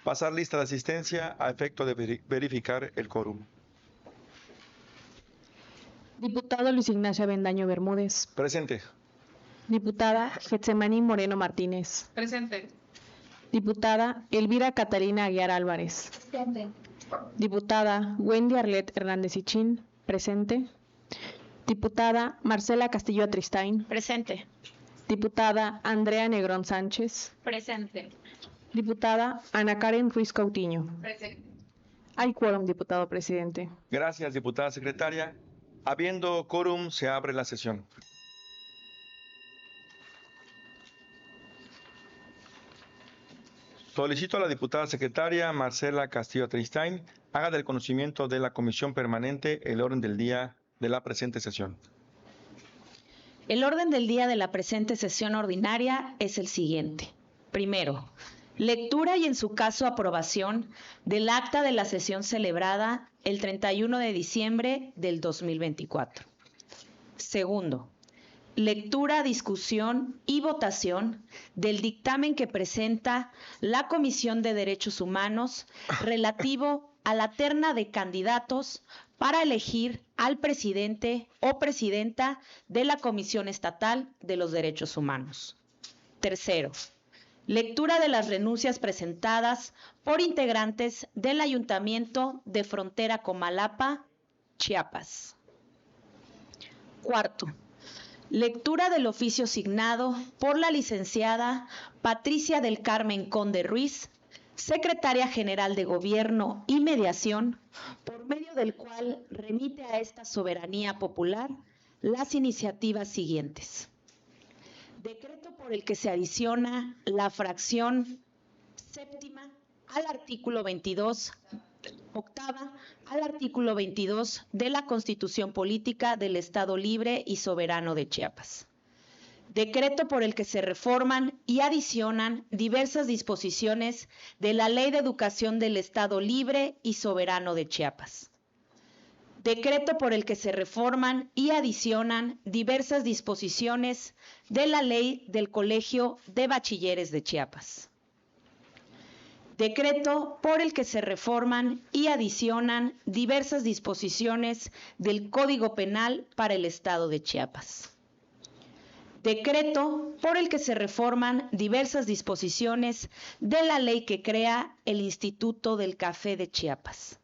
Pasar lista de asistencia a efecto de verificar el quórum. Diputado Luis Ignacio Avendaño Bermúdez. Presente. Diputada Getsemaní Moreno Martínez. Presente. Diputada Elvira Catalina Aguiar Álvarez. Presente. Diputada Wendy Arlet Hernández Ichín. Presente. Diputada Marcela Castillo Atristain. Presente. Diputada Andrea Negrón Sánchez. Presente. Diputada Ana Karen Ruiz Cautiño. Presente. Hay quórum, diputado presidente. Gracias, diputada secretaria. Habiendo quórum, se abre la sesión. Solicito a la diputada secretaria Marcela Castillo Atristain haga del conocimiento de la Comisión Permanente el orden del día de la presente sesión. El orden del día de la presente sesión ordinaria es el siguiente. Primero, lectura y en su caso aprobación del acta de la sesión celebrada el 31 de diciembre del 2024. Segundo, lectura, discusión y votación del dictamen que presenta la Comisión de Derechos Humanos relativo a la terna de candidatos para elegir al presidente o presidenta de la Comisión Estatal de los Derechos Humanos. Tercero, lectura de las renuncias presentadas por integrantes del Ayuntamiento de Frontera Comalapa, Chiapas. Cuarto, lectura del oficio signado por la licenciada Patricia del Carmen Conde Ruiz, Secretaria General de Gobierno y Mediación, por medio del cual remite a esta soberanía popular las iniciativas siguientes. Decreto por el que se adiciona la fracción séptima al artículo 22, octava al artículo 22 de la Constitución Política del Estado Libre y Soberano de Chiapas. Decreto por el que se reforman y adicionan diversas disposiciones de la Ley de Educación del Estado Libre y Soberano de Chiapas. Decreto por el que se reforman y adicionan diversas disposiciones de la Ley del Colegio de Bachilleres de Chiapas. Decreto por el que se reforman y adicionan diversas disposiciones del Código Penal para el Estado de Chiapas. Decreto por el que se reforman diversas disposiciones de la ley que crea el Instituto del Café de Chiapas.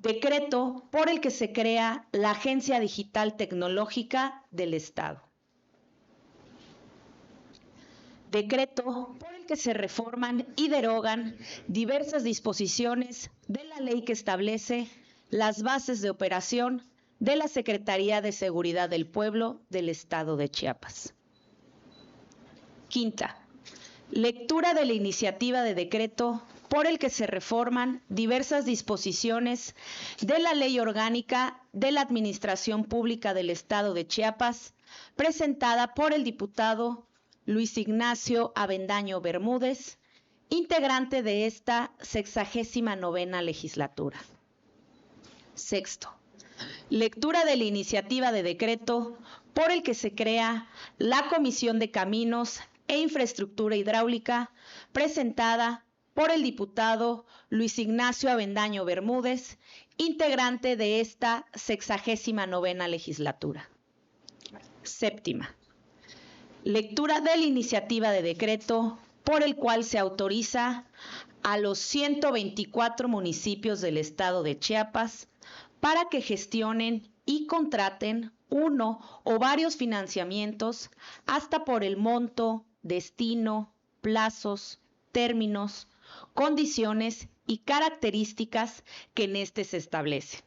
Decreto por el que se crea la Agencia Digital Tecnológica del Estado. Decreto por el que se reforman y derogan diversas disposiciones de la ley que establece las bases de operación de la Secretaría de Seguridad del Pueblo del Estado de Chiapas. Quinta, lectura de la iniciativa de decreto por el que se reforman diversas disposiciones de la Ley Orgánica de la Administración Pública del Estado de Chiapas, presentada por el diputado Luis Ignacio Avendaño Bermúdez, integrante de esta 69ª legislatura. Sexto, lectura de la iniciativa de decreto por el que se crea la Comisión de Caminos e Infraestructura Hidráulica, presentada por el diputado Luis Ignacio Avendaño Bermúdez, integrante de esta 69ª legislatura. Séptima, lectura de la iniciativa de decreto por el cual se autoriza a los 124 municipios del estado de Chiapas para que gestionen y contraten uno o varios financiamientos hasta por el monto, destino, plazos, términos, condiciones y características que en este se establecen,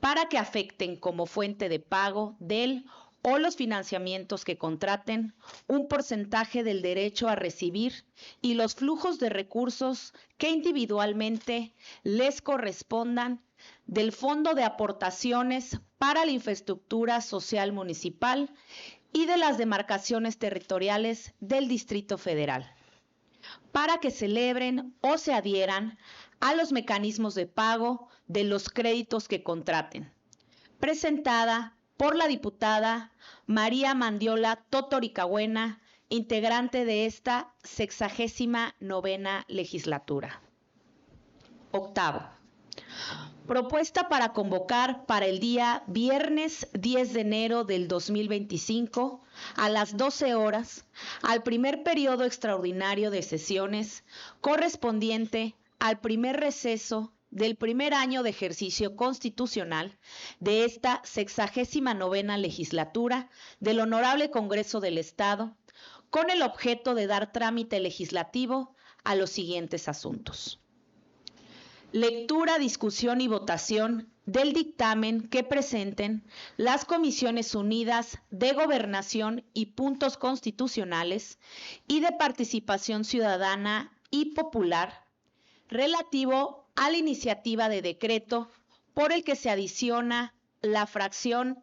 para que afecten como fuente de pago del o los financiamientos que contraten un porcentaje del derecho a recibir y los flujos de recursos que individualmente les correspondan del Fondo de Aportaciones para la Infraestructura Social Municipal y de las demarcaciones territoriales del Distrito Federal, para que celebren o se adhieran a los mecanismos de pago de los créditos que contraten, presentada por la diputada María Mandiola Totoricagüena, integrante de esta 69ª legislatura. Octavo. Propuesta para convocar para el día viernes 10 de enero del 2025 a las 12 horas al primer periodo extraordinario de sesiones correspondiente al primer receso del primer año de ejercicio constitucional de esta 69ª legislatura del Honorable Congreso del Estado, con el objeto de dar trámite legislativo a los siguientes asuntos. Lectura, discusión y votación del dictamen que presenten las Comisiones Unidas de Gobernación y Puntos Constitucionales y de Participación Ciudadana y Popular relativo a la iniciativa de decreto por el que se adiciona la fracción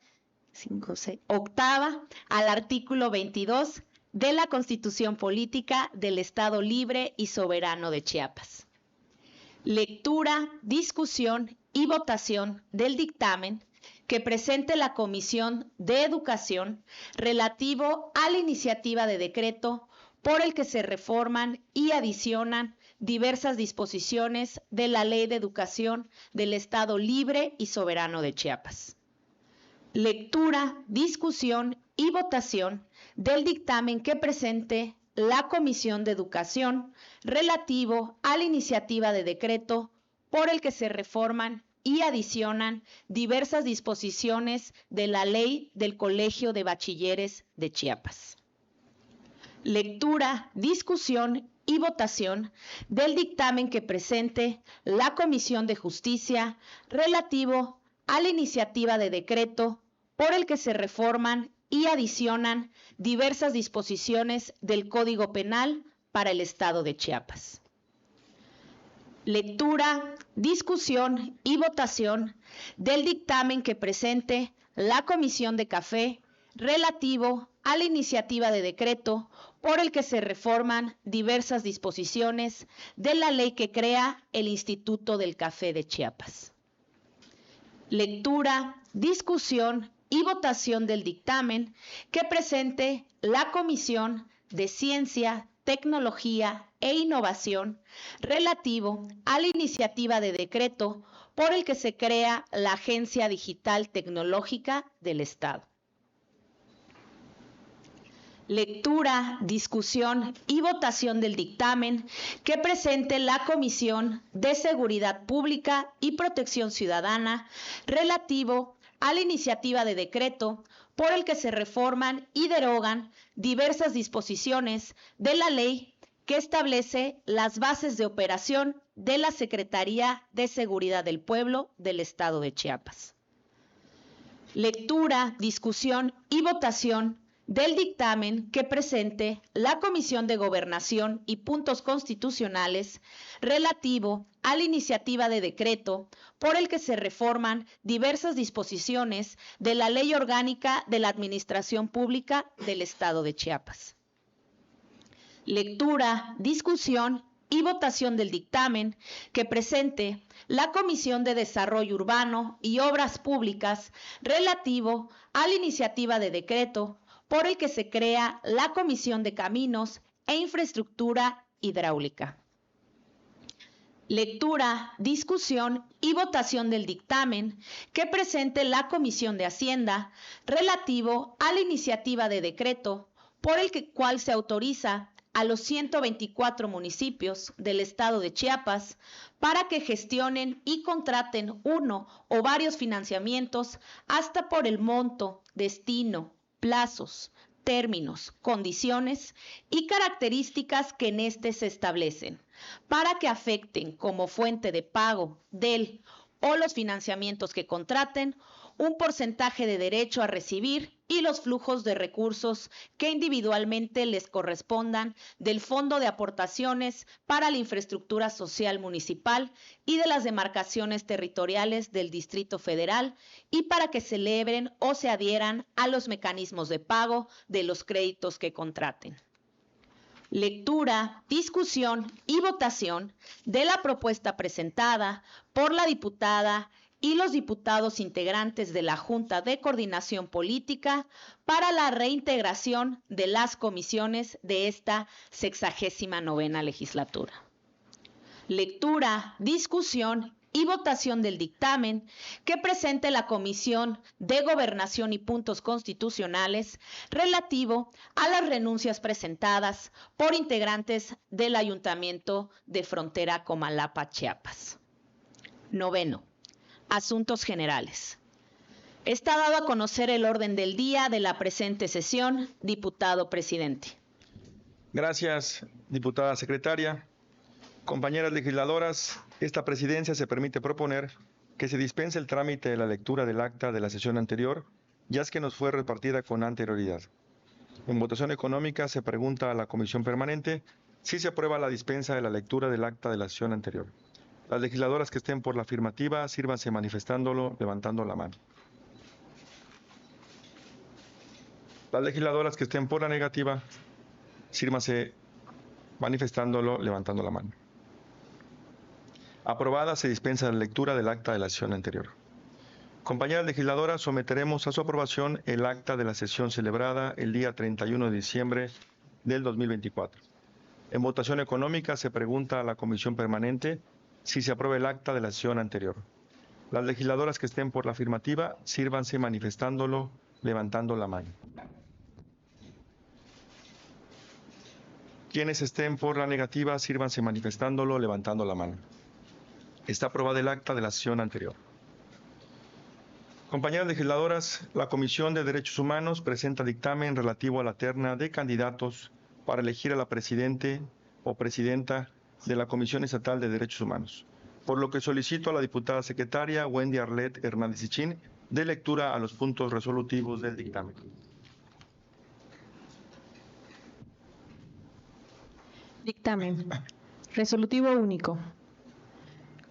5C, octava al artículo 22 de la Constitución Política del Estado Libre y Soberano de Chiapas. Lectura, discusión y votación del dictamen que presente la Comisión de Educación relativo a la iniciativa de decreto por el que se reforman y adicionan diversas disposiciones de la Ley de Educación del Estado Libre y Soberano de Chiapas. Lectura, discusión y votación del dictamen que presente la Comisión de Educación relativo a la iniciativa de decreto por el que se reforman y adicionan diversas disposiciones de la Ley del Colegio de Bachilleres de Chiapas. Lectura, discusión y votación del dictamen que presente la Comisión de Justicia relativo a la iniciativa de decreto por el que se reforman y adicionan diversas disposiciones del Código Penal para el Estado de Chiapas. Lectura, discusión y votación del dictamen que presente la Comisión de Café relativo a la iniciativa de decreto por el que se reforman diversas disposiciones de la ley que crea el Instituto del Café de Chiapas. Lectura, discusión y votación del dictamen que presente la Comisión de Ciencia, Tecnología e Innovación relativo a la iniciativa de decreto por el que se crea la Agencia Digital Tecnológica del Estado. Lectura, discusión y votación del dictamen que presente la Comisión de Seguridad Pública y Protección Ciudadana relativo a la iniciativa de decreto por el que se reforman y derogan diversas disposiciones de la ley que establece las bases de operación de la Secretaría de Seguridad del Pueblo del Estado de Chiapas. Lectura, discusión y votación del dictamen que presente la Comisión de Gobernación y Puntos Constitucionales relativo a la iniciativa de decreto por el que se reforman diversas disposiciones de la Ley Orgánica de la Administración Pública del Estado de Chiapas. Lectura, discusión y votación del dictamen que presente la Comisión de Desarrollo Urbano y Obras Públicas relativo a la iniciativa de decreto por el que se crea la Comisión de Caminos e Infraestructura Hidráulica. Lectura, discusión y votación del dictamen que presente la Comisión de Hacienda relativo a la iniciativa de decreto por el cual se autoriza a los 124 municipios del estado de Chiapas para que gestionen y contraten uno o varios financiamientos hasta por el monto, destino, plazos, términos, condiciones y características que en este se establecen, para que afecten como fuente de pago del o los financiamientos que contraten un porcentaje de derecho a recibir y los flujos de recursos que individualmente les correspondan del Fondo de Aportaciones para la Infraestructura Social Municipal y de las demarcaciones territoriales del Distrito Federal y para que celebren o se adhieran a los mecanismos de pago de los créditos que contraten. Lectura, discusión y votación de la propuesta presentada por la diputada y los diputados integrantes de la Junta de Coordinación Política para la reintegración de las comisiones de esta 69ª legislatura. lectura, discusión y votación del dictamen que presente la Comisión de Gobernación y Puntos Constitucionales relativo a las renuncias presentadas por integrantes del Ayuntamiento de Frontera Comalapa, Chiapas. Noveno, asuntos generales. Está dado a conocer el orden del día de la presente sesión, diputado presidente. Gracias, diputada secretaria. Compañeras legisladoras, esta presidencia se permite proponer que se dispense el trámite de la lectura del acta de la sesión anterior, ya es que nos fue repartida con anterioridad. En votación económica se pregunta a la Comisión Permanente si se aprueba la dispensa de la lectura del acta de la sesión anterior. Las legisladoras que estén por la afirmativa, sírvanse manifestándolo, levantando la mano. Las legisladoras que estén por la negativa, sírvanse manifestándolo, levantando la mano. Aprobada, se dispensa la lectura del acta de la sesión anterior. Compañeras legisladoras, someteremos a su aprobación el acta de la sesión celebrada el día 31 de diciembre del 2024. En votación económica se pregunta a la Comisión Permanente si se aprueba el acta de la sesión anterior. Las legisladoras que estén por la afirmativa, sírvanse manifestándolo, levantando la mano. Quienes estén por la negativa, sírvanse manifestándolo, levantando la mano. Está aprobada el acta de la sesión anterior. Compañeras legisladoras, la Comisión de Derechos Humanos presenta dictamen relativo a la terna de candidatos para elegir a la presidente o presidenta de la Comisión Estatal de Derechos Humanos, por lo que solicito a la diputada secretaria Wendy Arlet Hernández Ichín dé lectura a los puntos resolutivos del dictamen. Dictamen. Resolutivo único.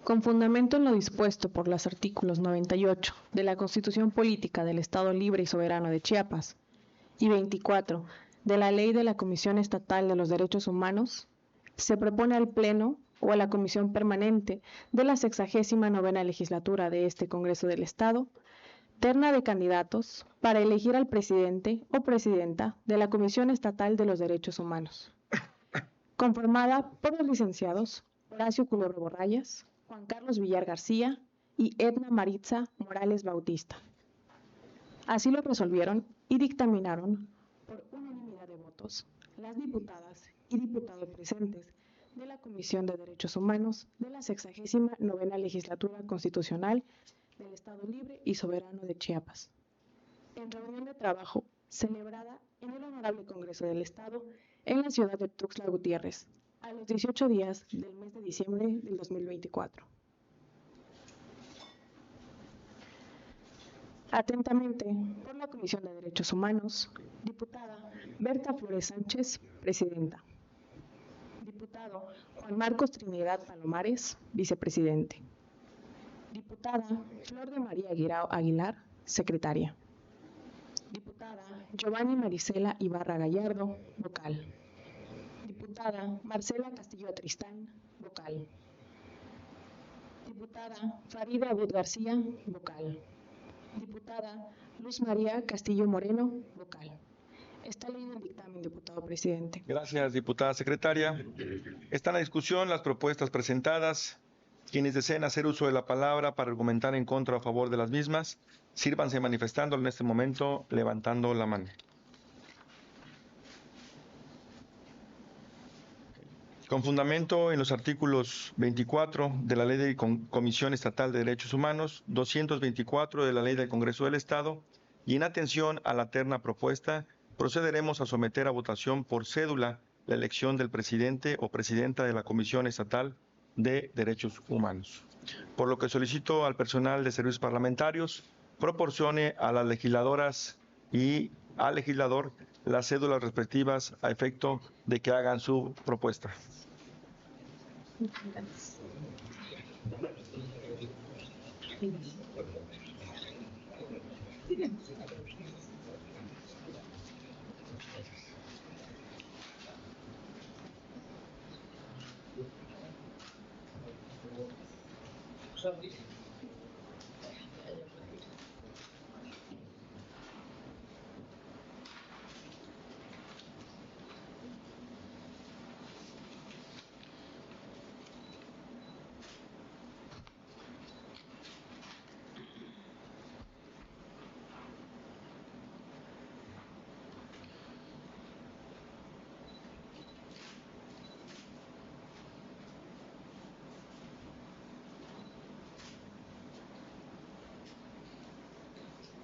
Con fundamento en lo dispuesto por los artículos 98 de la Constitución Política del Estado Libre y Soberano de Chiapas y 24 de la Ley de la Comisión Estatal de los Derechos Humanos, se propone al Pleno o a la Comisión Permanente de la 69ª Legislatura de este Congreso del Estado, terna de candidatos para elegir al presidente o presidenta de la Comisión Estatal de los Derechos Humanos, conformada por los licenciados Horacio Culebro Borrayas, Juan Carlos Villar García y Edna Maritza Morales Bautista. Así lo resolvieron y dictaminaron por unanimidad de votos las diputadas y diputados presentes de la Comisión de Derechos Humanos de la 69ª Legislatura Constitucional del Estado Libre y Soberano de Chiapas, en reunión de trabajo celebrada en el Honorable Congreso del Estado en la ciudad de Tuxtla Gutiérrez, a los 18 días del mes de diciembre del 2024. Atentamente, por la Comisión de Derechos Humanos, diputada Berta Flores Sánchez, presidenta. Diputado Juan Marcos Trinidad Palomares, vicepresidente. Diputada Flor de María Guirao Aguilar, secretaria. Diputada Giovanni Marisela Ibarra Gallardo, vocal. Diputada Marcela Castillo Tristán, vocal. Diputada Farida Abud García, vocal. Diputada Luz María Castillo Moreno, vocal. Está leído el dictamen, diputado presidente. Gracias, diputada secretaria. Están a discusión las propuestas presentadas. Quienes deseen hacer uso de la palabra para argumentar en contra o a favor de las mismas, sírvanse manifestándolo en este momento, levantando la mano. Con fundamento en los artículos 24 de la Ley de Comisión Estatal de Derechos Humanos, 224 de la Ley del Congreso del Estado, y en atención a la terna propuesta, procederemos a someter a votación por cédula la elección del presidente o presidenta de la Comisión Estatal de Derechos Humanos. Por lo que solicito al personal de servicios parlamentarios proporcione a las legisladoras y al legislador las cédulas respectivas a efecto de que hagan su propuesta.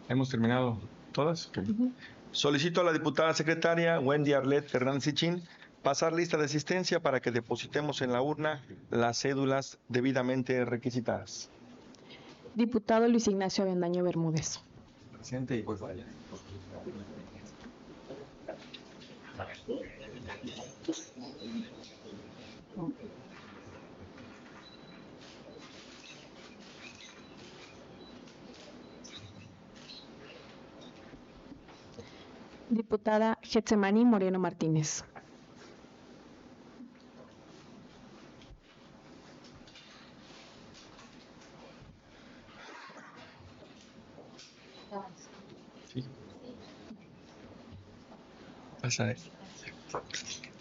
¿Hemos terminado todas? Ok. Solicito a la diputada secretaria Wendy Arlet Hernández Sichín pasar lista de asistencia para que depositemos en la urna las cédulas debidamente requisitadas. Diputado Luis Ignacio Avendaño Bermúdez. Presente y pues vaya. Diputada Getsemani Moreno Martínez. Sí. Pasa.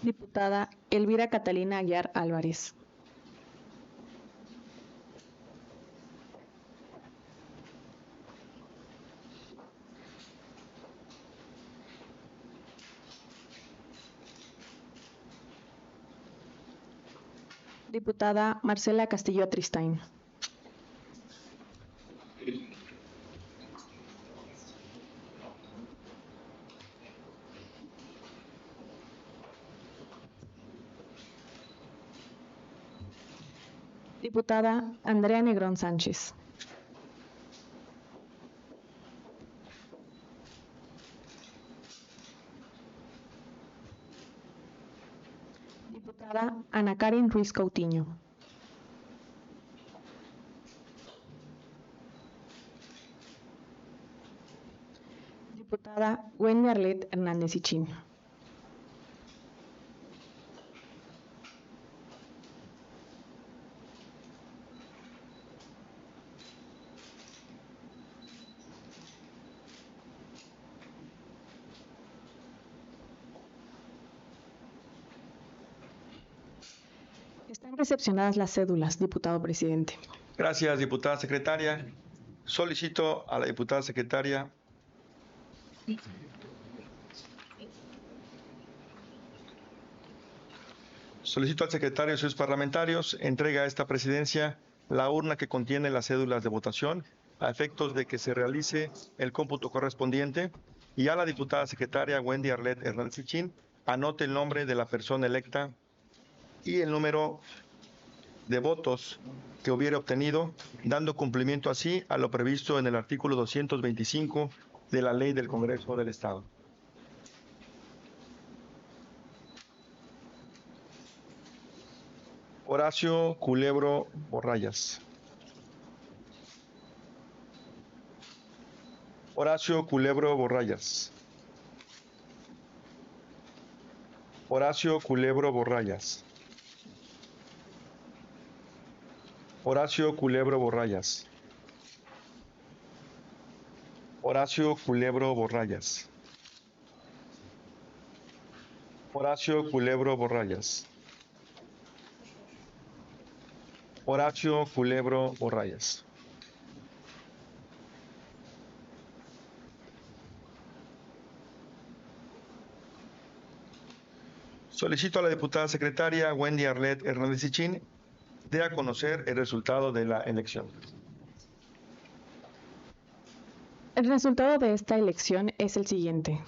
Diputada Elvira Catalina Aguiar Álvarez. Diputada Marcela Castillo Atristain. Diputada Andrea Negrón Sánchez. Diputada Ana Karen Ruiz Coutinho. Diputada Wendy Arlet Hernández Sichín. Están recepcionadas las cédulas, diputado presidente. Gracias, diputada secretaria. Solicito a la diputada secretaria al secretario de sus parlamentarios entrega a esta presidencia la urna que contiene las cédulas de votación a efectos de que se realice el cómputo correspondiente, y a la diputada secretaria Wendy Arlet Hernández Sichín anote el nombre de la persona electa y el número de votos que hubiera obtenido, dando cumplimiento así a lo previsto en el artículo 225 de la Ley del Congreso del Estado. Horacio Culebro Borrallas. Horacio Culebro Borrallas. Horacio Culebro Borrallas. Horacio Culebro Borrallas. Horacio Culebro Borrallas. Horacio Culebro Borrallas. Horacio Culebro Borrallas. Solicito a la diputada secretaria Wendy Arlet Hernández Sichín dé a conocer el resultado de la elección. El resultado de esta elección es el siguiente.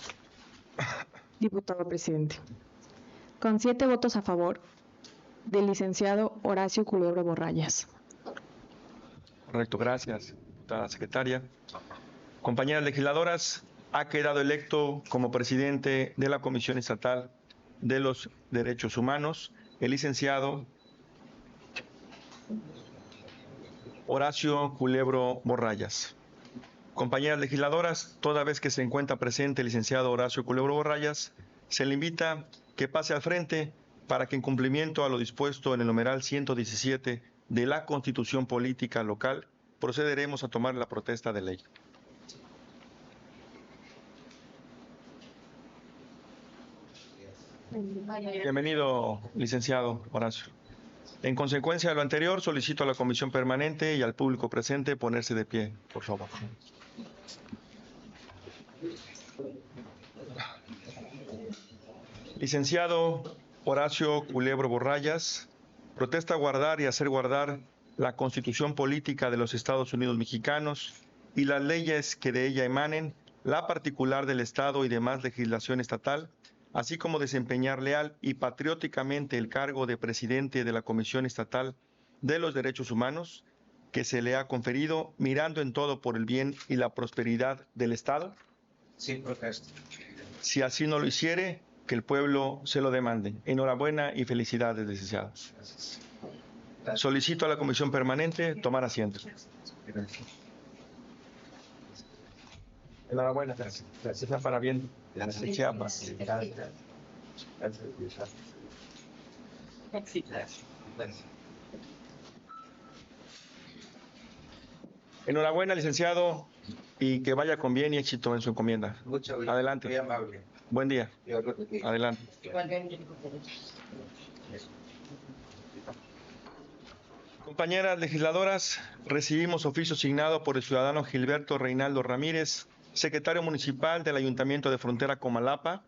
Diputado presidente. Con 7 votos a favor del licenciado Horacio Culebro Borrallas. Correcto, gracias, diputada secretaria. Compañeras legisladoras, ha quedado electo como presidente de la Comisión Estatal de los Derechos Humanos el licenciado Horacio Culebro Borrallas. Compañeras legisladoras, toda vez que se encuentra presente el licenciado Horacio Culebro Borrallas, se le invita que pase al frente para que, en cumplimiento a lo dispuesto en el numeral 117 de la Constitución Política Local, procederemos a tomar la protesta de ley. Bienvenido, licenciado Horacio. En consecuencia de lo anterior, solicito a la Comisión Permanente y al público presente ponerse de pie, por favor. Licenciado Horacio Culebro Borrallas, protesta guardar y hacer guardar la Constitución Política de los Estados Unidos Mexicanos y las leyes que de ella emanen, la particular del Estado y demás legislación estatal, así como desempeñar leal y patrióticamente el cargo de presidente de la Comisión Estatal de los Derechos Humanos, que se le ha conferido, mirando en todo por el bien y la prosperidad del Estado? Sin protesta. Si así no lo hiciere, que el pueblo se lo demande. Enhorabuena y felicidades, licenciado. Gracias. Solicito a la Comisión Permanente tomar asiento. Enhorabuena. Gracias. Está para bien de Chiapas. Enhorabuena, licenciado, y que vaya con bien y éxito en su encomienda. Muchas gracias. Adelante. Muy amable. Buen día. Adelante. Adelante. Compañeras legisladoras, recibimos oficio signado por el ciudadano Gilberto Reinaldo Ramírez, secretario municipal del Ayuntamiento de Frontera Comalapa,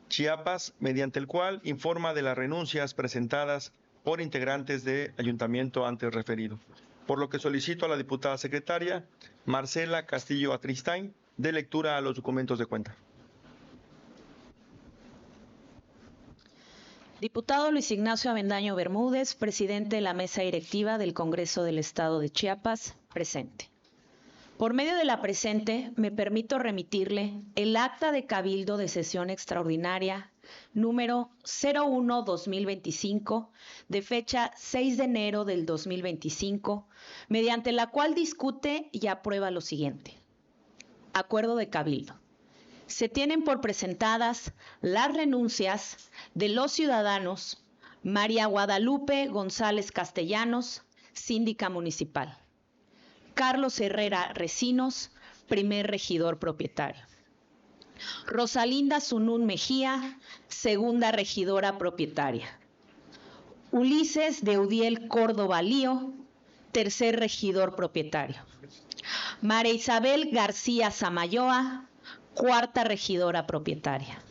Chiapas, mediante el cual informa de las renuncias presentadas por integrantes del ayuntamiento antes referido. Por lo que solicito a la diputada secretaria Marcela Castillo Atristain de lectura a los documentos de cuenta. Diputado Luis Ignacio Avendaño Bermúdez, presidente de la mesa directiva del Congreso del Estado de Chiapas, presente. Por medio de la presente, me permito remitirle el acta de cabildo de sesión extraordinaria número 01-2025, de fecha 6 de enero del 2025, mediante la cual discute y aprueba lo siguiente. Acuerdo de cabildo. Se tienen por presentadas las renuncias de los ciudadanos María Guadalupe González Castellanos, síndica municipal; Carlos Herrera Recinos, primer regidor propietario; Rosalinda Zunún Mejía, segunda regidora propietaria; Ulises Deudiel Córdoba Lío, tercer regidor propietario; María Isabel García Samayoa, cuarta regidora propietaria;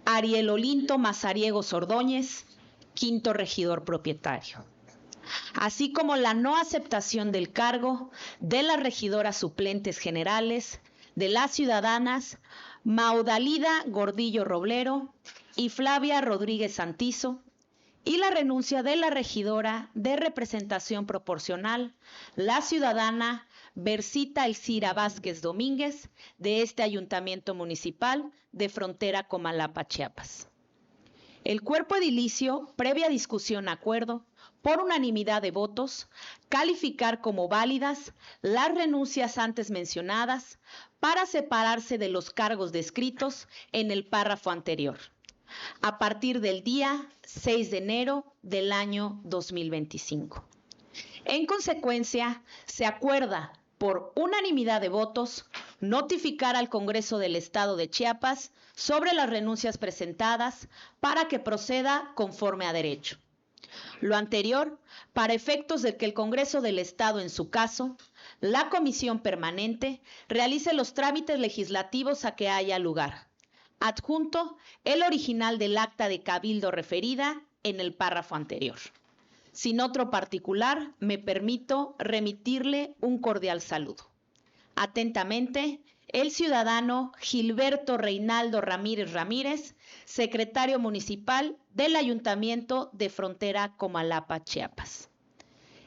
Ariel Olinto Mazariegos Ordóñez, quinto regidor propietario; así como la no aceptación del cargo de las regidoras suplentes generales de las ciudadanas Maudalida Gordillo Roblero y Flavia Rodríguez Santizo, y la renuncia de la regidora de representación proporcional, la ciudadana Versita Elcira Vázquez Domínguez, de este ayuntamiento municipal de Frontera Comalapa, Chiapas. El cuerpo edilicio, previa discusión acuerdo, por unanimidad de votos, calificar como válidas las renuncias antes mencionadas para separarse de los cargos descritos en el párrafo anterior, a partir del día 6 de enero del año 2025. En consecuencia, se acuerda por unanimidad de votos notificar al Congreso del Estado de Chiapas sobre las renuncias presentadas para que proceda conforme a derecho. Lo anterior, para efectos de que el Congreso del Estado, en su caso, la Comisión Permanente, realice los trámites legislativos a que haya lugar. Adjunto el original del acta de cabildo referida en el párrafo anterior. Sin otro particular, me permito remitirle un cordial saludo. Atentamente, el ciudadano Gilberto Reinaldo Ramírez Ramírez, secretario municipal del Ayuntamiento de Frontera Comalapa, Chiapas.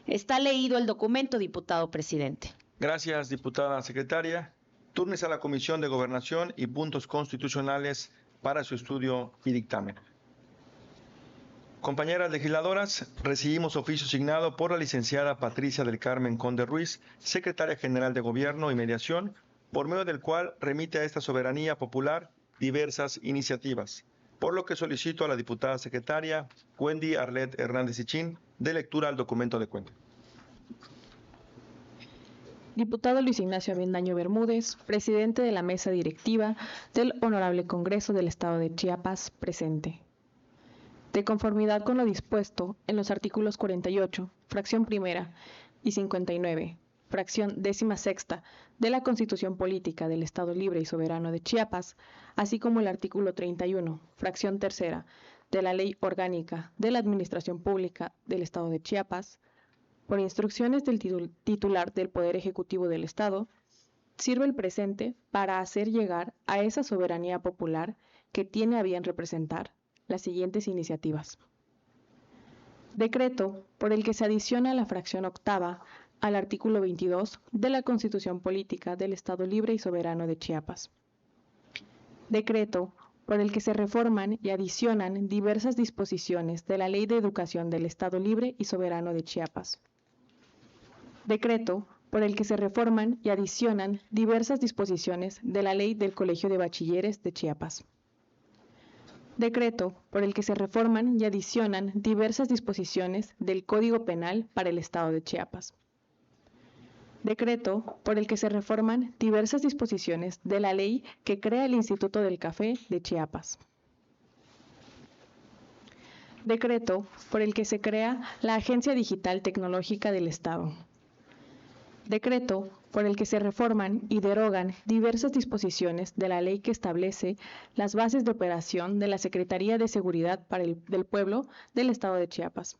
Está leído el documento, diputado presidente. Gracias, diputada secretaria. Túrnese a la Comisión de Gobernación y Puntos Constitucionales para su estudio y dictamen. Compañeras legisladoras, recibimos oficio signado por la licenciada Patricia del Carmen Conde Ruiz, secretaria general de Gobierno y Mediación, por medio del cual remite a esta soberanía popular diversas iniciativas, por lo que solicito a la diputada secretaria Wendy Arlet Hernández Ichín de lectura al documento de cuenta. Diputado Luis Ignacio Avendaño Bermúdez, presidente de la mesa directiva del Honorable Congreso del Estado de Chiapas, presente. De conformidad con lo dispuesto en los artículos 48, fracción primera, y 59, fracción 16ª de la Constitución Política del Estado Libre y Soberano de Chiapas, así como el artículo 31, fracción tercera, de la Ley Orgánica de la Administración Pública del Estado de Chiapas, por instrucciones del titular del Poder Ejecutivo del Estado, sirve el presente para hacer llegar a esa soberanía popular que tiene a bien representar las siguientes iniciativas. Decreto por el que se adiciona la fracción octava al artículo 22 de la Constitución Política del Estado Libre y Soberano de Chiapas. Decreto por el que se reforman y adicionan diversas disposiciones de la Ley de Educación del Estado Libre y Soberano de Chiapas. Decreto por el que se reforman y adicionan diversas disposiciones de la Ley del Colegio de Bachilleres de Chiapas. Decreto por el que se reforman y adicionan diversas disposiciones del Código Penal para el Estado de Chiapas. Decreto por el que se reforman diversas disposiciones de la ley que crea el Instituto del Café de Chiapas. Decreto por el que se crea la Agencia Digital Tecnológica del Estado. Decreto por el que se reforman y derogan diversas disposiciones de la ley que establece las bases de operación de la Secretaría de Seguridad del Pueblo del Estado de Chiapas.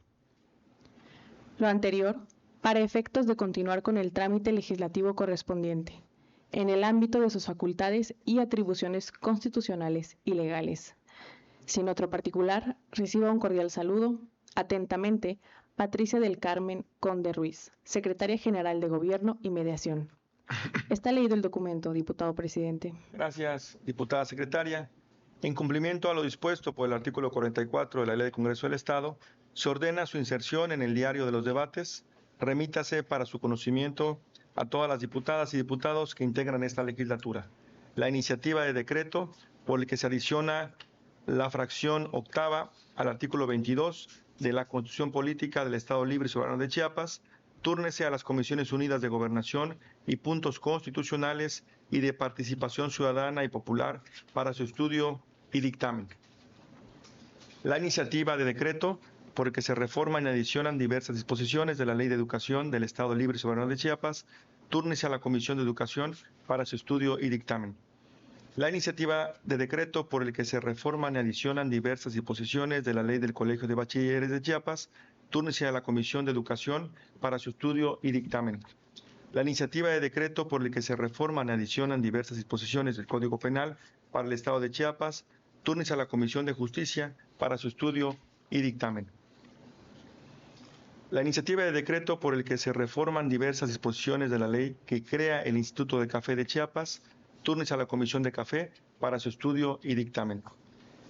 Lo anterior, para efectos de continuar con el trámite legislativo correspondiente, en el ámbito de sus facultades y atribuciones constitucionales y legales. Sin otro particular, reciba un cordial saludo. Atentamente, Patricia del Carmen Conde Ruiz, Secretaria General de Gobierno y Mediación. Está leído el documento, diputado presidente. Gracias, diputada secretaria. En cumplimiento a lo dispuesto por el artículo 44 de la Ley del Congreso del Estado, se ordena su inserción en el diario de los debates. Remítase para su conocimiento a todas las diputadas y diputados que integran esta legislatura la iniciativa de decreto por el que se adiciona la fracción octava al artículo 22 de la Constitución Política del Estado Libre y Soberano de Chiapas. Túrnese a las Comisiones Unidas de Gobernación y Puntos Constitucionales y de Participación Ciudadana y Popular para su estudio y dictamen. La iniciativa de decreto por el que se reforman y adicionan diversas disposiciones de la Ley de Educación del Estado Libre y Soberano de Chiapas. Túrnese a la Comisión de Educación para su estudio y dictamen. La iniciativa de decreto por el que se reforman y adicionan diversas disposiciones de la Ley del Colegio de Bachilleres de Chiapas. Túrnese a la Comisión de Educación para su estudio y dictamen. La iniciativa de decreto por el que se reforman y adicionan diversas disposiciones del Código Penal para el Estado de Chiapas. Túrnese a la Comisión de Justicia para su estudio y dictamen. La iniciativa de decreto por el que se reforman diversas disposiciones de la ley que crea el Instituto de Café de Chiapas. Túrnese a la Comisión de Café para su estudio y dictamen.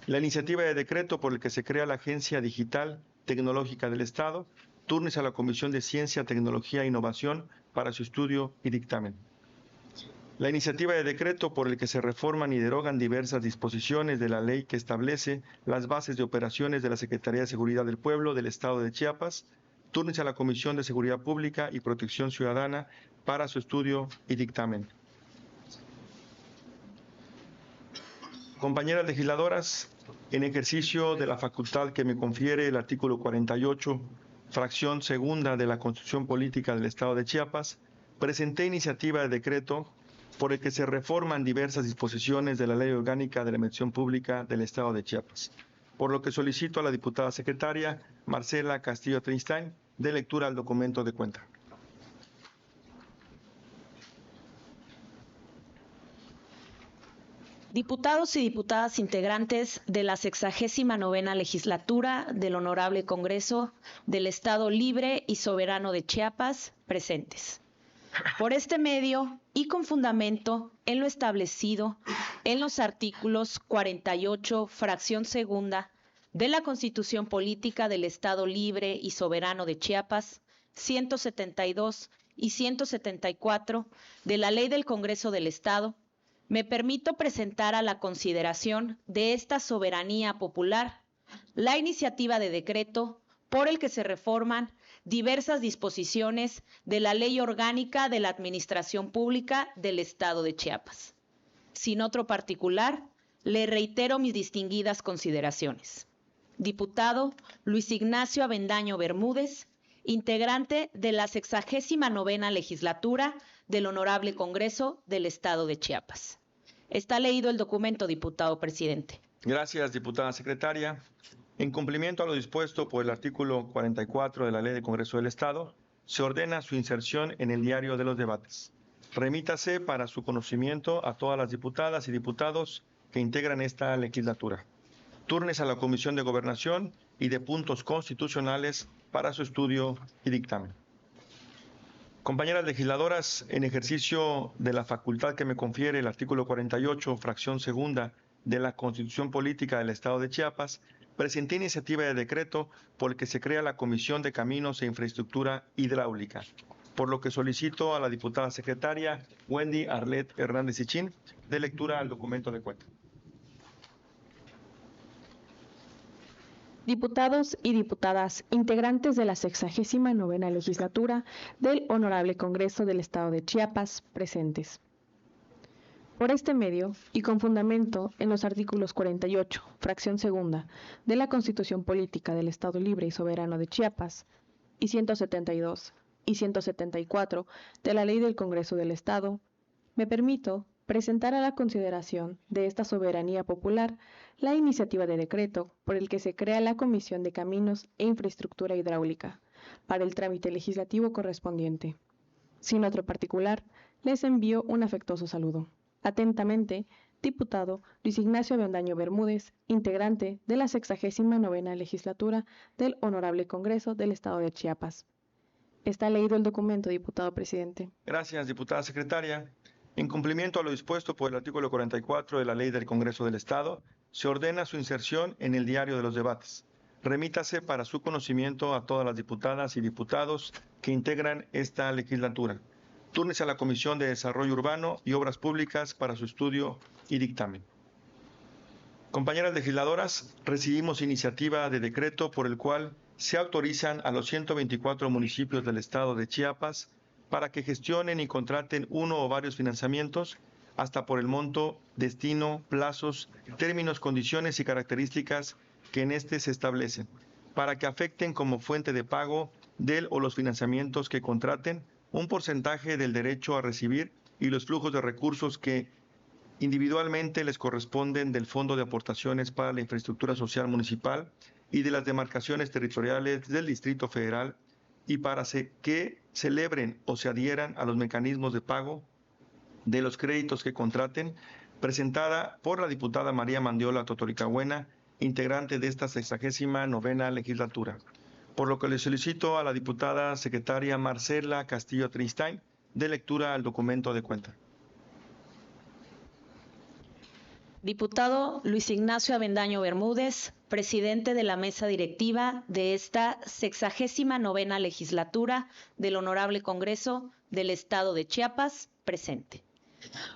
La iniciativa de decreto por el que se crea la Agencia Digital Tecnológica del Estado. Túrnese a la Comisión de Ciencia, Tecnología e Innovación para su estudio y dictamen. La iniciativa de decreto por el que se reforman y derogan diversas disposiciones de la ley que establece las bases de operaciones de la Secretaría de Seguridad del Pueblo del Estado de Chiapas. Túrnese a la Comisión de Seguridad Pública y Protección Ciudadana para su estudio y dictamen. Compañeras legisladoras, en ejercicio de la facultad que me confiere el artículo 48, fracción segunda de la Constitución Política del Estado de Chiapas, presenté iniciativa de decreto por el que se reforman diversas disposiciones de la Ley Orgánica de la Administración Pública del Estado de Chiapas, por lo que solicito a la diputada secretaria Marcela Castillo Trinstein dé lectura al documento de cuenta. Diputados y diputadas integrantes de la 69ª legislatura del Honorable Congreso del Estado Libre y Soberano de Chiapas, presentes. Por este medio y con fundamento en lo establecido en los artículos 48, fracción segunda, de la Constitución Política del Estado Libre y Soberano de Chiapas, 172 y 174 de la Ley del Congreso del Estado, me permito presentar a la consideración de esta soberanía popular la iniciativa de decreto por el que se reforman diversas disposiciones de la Ley Orgánica de la Administración Pública del Estado de Chiapas. Sin otro particular, le reitero mis distinguidas consideraciones. Diputado Luis Ignacio Avendaño Bermúdez, integrante de la 69ª legislatura del Honorable Congreso del Estado de Chiapas. Está leído el documento, diputado presidente. Gracias, diputada secretaria. En cumplimiento a lo dispuesto por el artículo 44 de la Ley del Congreso del Estado, se ordena su inserción en el diario de los debates. remítase para su conocimiento a todas las diputadas y diputados que integran esta legislatura. Túrnese a la Comisión de Gobernación y de Puntos Constitucionales para su estudio y dictamen. Compañeras legisladoras, en ejercicio de la facultad que me confiere el artículo 48, fracción segunda de la Constitución Política del Estado de Chiapas, presenté iniciativa de decreto por el que se crea la Comisión de Caminos e Infraestructura Hidráulica, por lo que solicito a la diputada secretaria Wendy Arlet Hernández Ichín de lectura al documento de cuenta. Diputados y diputadas integrantes de la 69ª legislatura del Honorable Congreso del Estado de Chiapas presentes. Por este medio, y con fundamento en los artículos 48, fracción segunda, de la Constitución Política del Estado Libre y Soberano de Chiapas, y 172 y 174 de la Ley del Congreso del Estado, me permito presentar a la consideración de esta soberanía popular la iniciativa de decreto por el que se crea la Comisión de Caminos e Infraestructura Hidráulica para el trámite legislativo correspondiente. Sin otro particular, les envío un afectuoso saludo. Atentamente, diputado Luis Ignacio Avendaño Bermúdez, integrante de la 69ª legislatura del Honorable Congreso del Estado de Chiapas. Está leído el documento, diputado presidente. Gracias, diputada secretaria. En cumplimiento a lo dispuesto por el artículo 44 de la Ley del Congreso del Estado, se ordena su inserción en el diario de los debates. Remítase para su conocimiento a todas las diputadas y diputados que integran esta legislatura. Túrnese a la Comisión de Desarrollo Urbano y Obras Públicas para su estudio y dictamen. Compañeras legisladoras, recibimos iniciativa de decreto por el cual se autorizan a los 124 municipios del estado de Chiapas para que gestionen y contraten uno o varios financiamientos hasta por el monto, destino, plazos, términos, condiciones y características que en este se establecen, para que afecten como fuente de pago del o los financiamientos que contraten un porcentaje del derecho a recibir y los flujos de recursos que individualmente les corresponden del Fondo de Aportaciones para la Infraestructura Social Municipal y de las demarcaciones territoriales del Distrito Federal y para que celebren o se adhieran a los mecanismos de pago de los créditos que contraten, presentada por la diputada María Mandiola Totoricahuena, integrante de esta 69ª legislatura. Por lo que le solicito a la diputada secretaria Marcela Castillo Tristain de lectura al documento de cuenta. Diputado Luis Ignacio Avendaño Bermúdez, presidente de la mesa directiva de esta 69ª legislatura del Honorable Congreso del Estado de Chiapas, presente.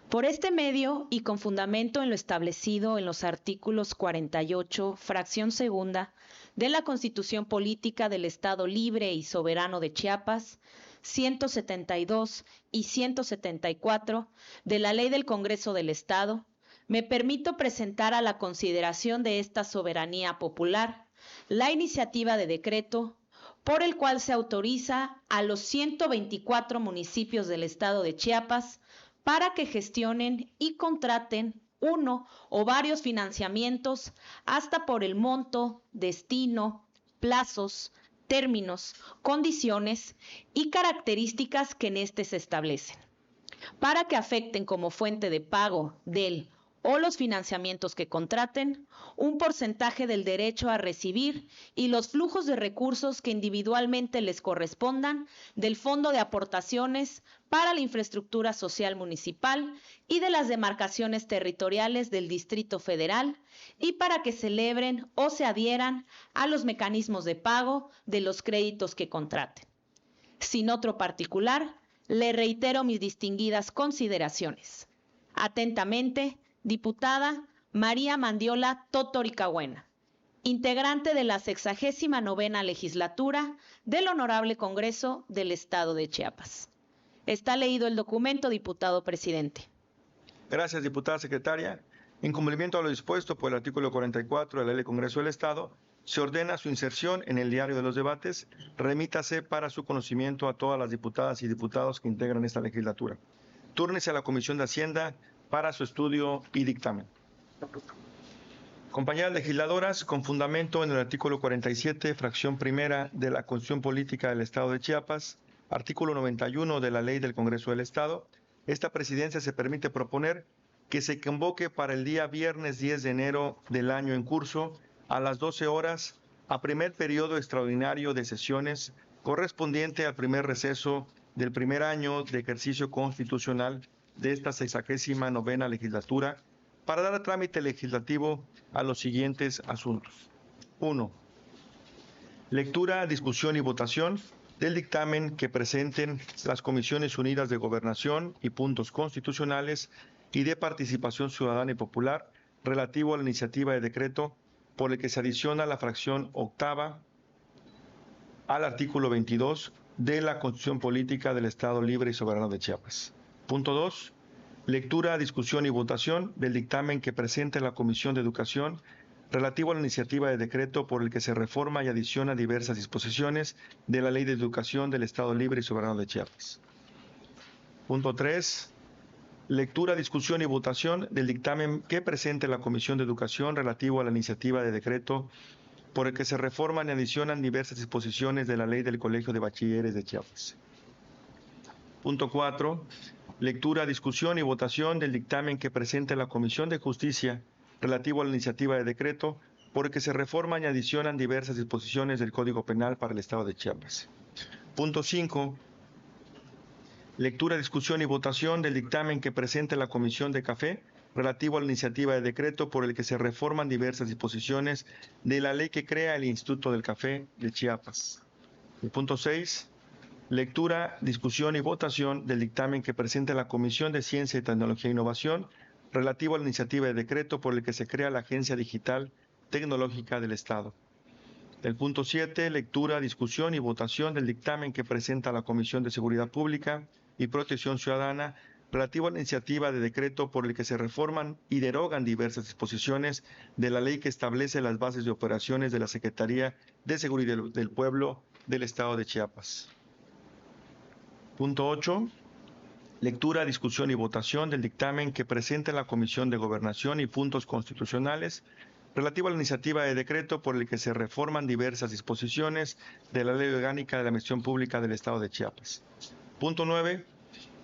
Por este medio y con fundamento en lo establecido en los artículos 48, fracción segunda, de la Constitución Política del Estado Libre y Soberano de Chiapas, 172 y 174 de la Ley del Congreso del Estado, me permito presentar a la consideración de esta soberanía popular la iniciativa de decreto por el cual se autoriza a los 124 municipios del estado de Chiapas para que gestionen y contraten uno o varios financiamientos hasta por el monto, destino, plazos, términos, condiciones y características que en este se establecen, para que afecten como fuente de pago del o los financiamientos que contraten, un porcentaje del derecho a recibir y los flujos de recursos que individualmente les correspondan del Fondo de Aportaciones para la Infraestructura Social Municipal y de las demarcaciones territoriales del Distrito Federal y para que celebren o se adhieran a los mecanismos de pago de los créditos que contraten. Sin otro particular, le reitero mis distinguidas consideraciones. Atentamente, diputada María Mandiola Totoricahuena, integrante de la 69ª legislatura del Honorable Congreso del Estado de Chiapas. Está leído el documento, diputado presidente. Gracias, diputada secretaria. En cumplimiento a lo dispuesto por el artículo 44 de la Ley del Congreso del Estado, se ordena su inserción en el diario de los debates. Remítase para su conocimiento a todas las diputadas y diputados que integran esta legislatura. Túrnese a la Comisión de Hacienda para su estudio y dictamen. Compañeras legisladoras, con fundamento en el artículo 47, fracción primera de la Constitución Política del Estado de Chiapas, artículo 91 de la Ley del Congreso del Estado, esta presidencia se permite proponer que se convoque para el día viernes 10 de enero del año en curso a las 12 horas a primer periodo extraordinario de sesiones correspondiente al primer receso del primer año de ejercicio constitucional de esta 69ª legislatura para dar trámite legislativo a los siguientes asuntos. 1. Lectura, discusión y votación del dictamen que presenten las Comisiones Unidas de Gobernación y Puntos Constitucionales y de Participación Ciudadana y Popular relativo a la iniciativa de decreto por el que se adiciona la fracción octava al artículo 22 de la Constitución Política del Estado Libre y Soberano de Chiapas. Punto 2. Lectura, discusión y votación del dictamen que presente la Comisión de Educación relativo a la iniciativa de decreto por el que se reforma y adiciona diversas disposiciones de la Ley de Educación del Estado Libre y Soberano de Chiapas. Punto 3. Lectura, discusión y votación del dictamen que presente la Comisión de Educación relativo a la iniciativa de decreto por el que se reforman y adicionan diversas disposiciones de la Ley del Colegio de Bachilleres de Chiapas. Punto 4. Lectura, discusión y votación del dictamen que presente la Comisión de Justicia relativo a la iniciativa de decreto por el que se reforman y adicionan diversas disposiciones del Código Penal para el Estado de Chiapas. Punto 5. Lectura, discusión y votación del dictamen que presente la Comisión de Café relativo a la iniciativa de decreto por el que se reforman diversas disposiciones de la ley que crea el Instituto del Café de Chiapas. Y punto 6. Lectura, discusión y votación del dictamen que presente la Comisión de Ciencia, Tecnología e Innovación relativo a la iniciativa de decreto por el que se crea la Agencia Digital Tecnológica del Estado. El punto 7, lectura, discusión y votación del dictamen que presenta la Comisión de Seguridad Pública y Protección Ciudadana relativo a la iniciativa de decreto por el que se reforman y derogan diversas disposiciones de la ley que establece las bases de operaciones de la Secretaría de Seguridad del Pueblo del Estado de Chiapas. Punto 8. Lectura, discusión y votación del dictamen que presenta la Comisión de Gobernación y Puntos Constitucionales relativo a la iniciativa de decreto por el que se reforman diversas disposiciones de la Ley Orgánica de la Administración Pública del Estado de Chiapas. Punto 9.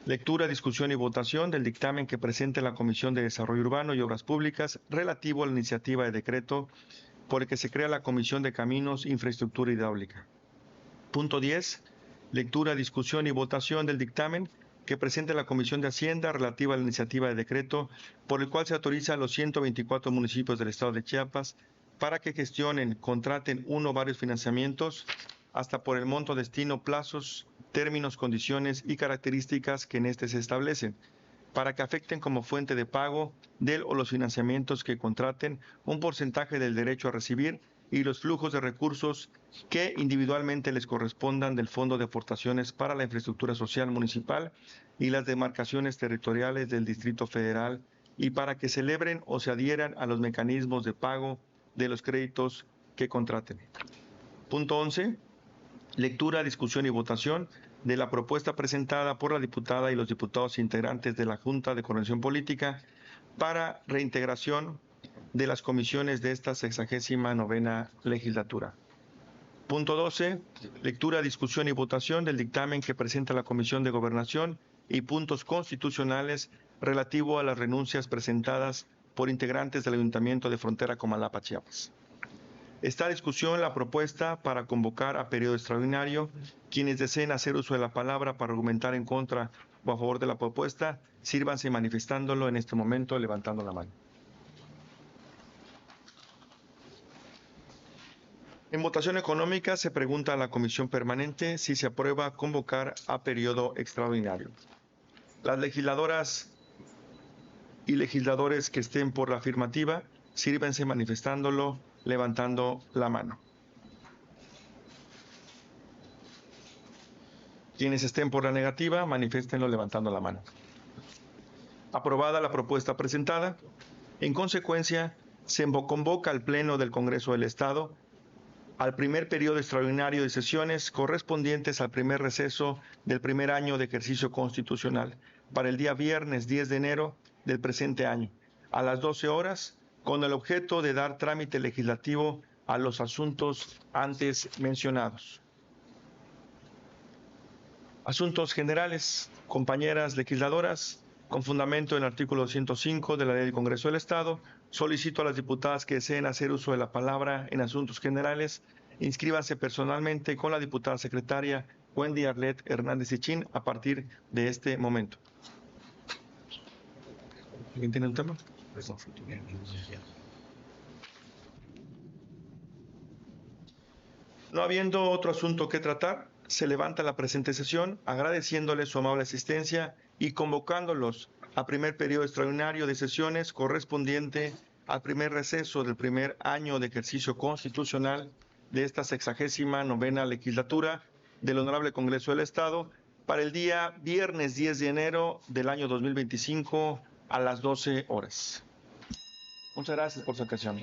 Lectura, discusión y votación del dictamen que presente la Comisión de Desarrollo Urbano y Obras Públicas relativo a la iniciativa de decreto por el que se crea la Comisión de Caminos, Infraestructura Hidráulica. Punto 10. Lectura, discusión y votación del dictamen que presente la Comisión de Hacienda relativa a la iniciativa de decreto por el cual se autoriza a los 124 municipios del Estado de Chiapas para que gestionen, contraten uno o varios financiamientos hasta por el monto, destino, plazos, términos, condiciones y características que en este se establecen, para que afecten como fuente de pago del o los financiamientos que contraten un porcentaje del derecho a recibir y los flujos de recursos que individualmente les correspondan del Fondo de Aportaciones para la Infraestructura Social Municipal y las demarcaciones territoriales del Distrito Federal y para que celebren o se adhieran a los mecanismos de pago de los créditos que contraten. Punto 11. Lectura, discusión y votación de la propuesta presentada por la diputada y los diputados integrantes de la Junta de Coordinación Política para reintegración de las comisiones de esta 69ª legislatura. Punto 12. Lectura, discusión y votación del dictamen que presenta la Comisión de Gobernación y Puntos Constitucionales relativo a las renuncias presentadas por integrantes del Ayuntamiento de Frontera Comalapa, Chiapas. Está a discusión la propuesta para convocar a periodo extraordinario. Quienes deseen hacer uso de la palabra para argumentar en contra o a favor de la propuesta, sírvanse manifestándolo en este momento levantando la mano. En votación económica se pregunta a la Comisión Permanente si se aprueba convocar a periodo extraordinario. Las legisladoras y legisladores que estén por la afirmativa, sírvense manifestándolo levantando la mano. Quienes estén por la negativa, manifiéstenlo levantando la mano. Aprobada la propuesta presentada. En consecuencia, se convoca al Pleno del Congreso del Estado al primer periodo extraordinario de sesiones correspondientes al primer receso del primer año de ejercicio constitucional para el día viernes 10 de enero del presente año, a las 12 horas, con el objeto de dar trámite legislativo a los asuntos antes mencionados. Asuntos generales, compañeras legisladoras, con fundamento en el artículo 105 de la Ley del Congreso del Estado, solicito a las diputadas que deseen hacer uso de la palabra en asuntos generales, inscríbanse personalmente con la diputada secretaria Wendy Arlet Hernández Ichín a partir de este momento. ¿Alguien tiene un tema? No habiendo otro asunto que tratar, se levanta la presente sesión agradeciéndole su amable asistencia y convocándolos a primer periodo extraordinario de sesiones correspondiente al primer receso del primer año de ejercicio constitucional de esta 69ª legislatura del Honorable Congreso del Estado para el día viernes 10 de enero del año 2025 a las 12 horas. Muchas gracias por su atención.